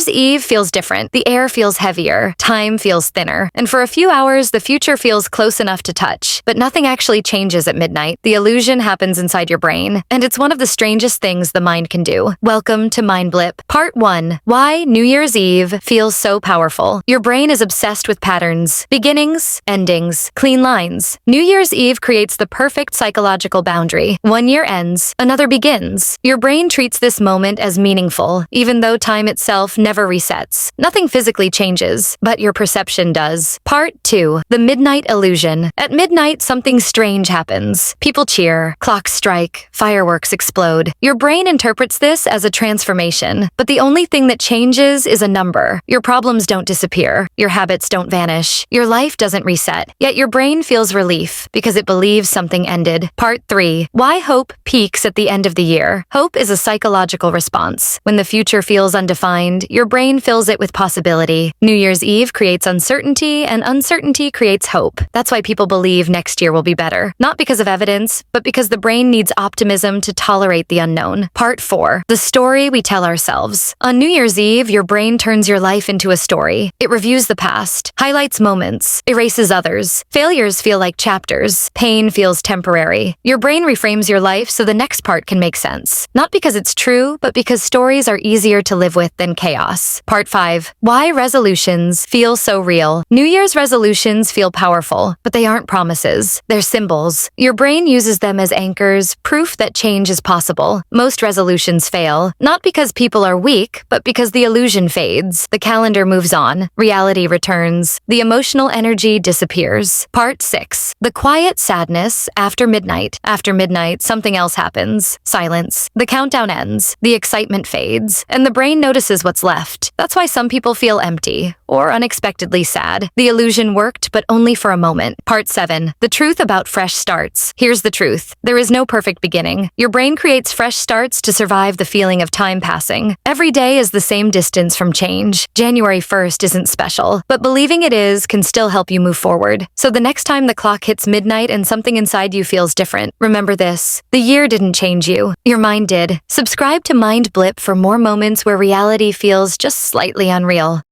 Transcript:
Year's Eve feels different. The air feels heavier. Time feels thinner. And for a few hours, the future feels close enough to touch. But nothing actually changes at midnight. The illusion happens inside your brain. And it's one of the strangest things the mind can do. Welcome to Mind Blip. Part 1. Why New Year's Eve feels so powerful. Your brain is obsessed with patterns. Beginnings, endings, clean lines. New Year's Eve creates the perfect psychological boundary. One year ends, another begins. Your brain treats this moment as meaningful, even though time itself never resets. Nothing physically changes, but your perception does. Part 2. The Midnight Illusion. At midnight, something strange happens. People cheer, clocks strike, fireworks explode. Your brain interprets this as a transformation, but the only thing that changes is a number. Your problems don't disappear. Your habits don't vanish. Your life doesn't reset. Yet your brain feels relief because it believes something ended. Part 3. Why hope peaks at the end of the year. Hope is a psychological response. When the future feels undefined, your brain fills it with possibility. New Year's Eve creates uncertainty, and uncertainty creates hope. That's why people believe next year will be better. Not because of evidence, but because the brain needs optimism to tolerate the unknown. Part 4. The story we tell ourselves. On New Year's Eve, your brain turns your life into a story. It reviews the past, highlights moments, erases others. Failures feel like chapters. Pain feels temporary. Your brain reframes your life so the next part can make sense. Not because it's true, but because stories are easier to live with than chaos. Part 5. Why resolutions feel so real. New Year's resolutions feel powerful, but they aren't promises. They're symbols. Your brain uses them as anchors, proof that change is possible. Most resolutions fail, not because people are weak, but because the illusion fades. The calendar moves on. Reality returns. The emotional energy disappears. Part 6. The quiet sadness after midnight. After midnight, something else happens. Silence. The countdown ends. The excitement fades. And the brain notices what's left. That's why some people feel empty or unexpectedly sad. The illusion worked, but only for a moment. Part 7. The truth about fresh starts. Here's the truth. There is no perfect beginning. Your brain creates fresh starts to survive the feeling of time passing. Every day is the same distance from change. January 1st isn't special, but believing it is can still help you move forward. So the next time the clock hits midnight and something inside you feels different, remember this. The year didn't change you. Your mind did. Subscribe to Mind Blip for more moments where reality feels just slightly unreal.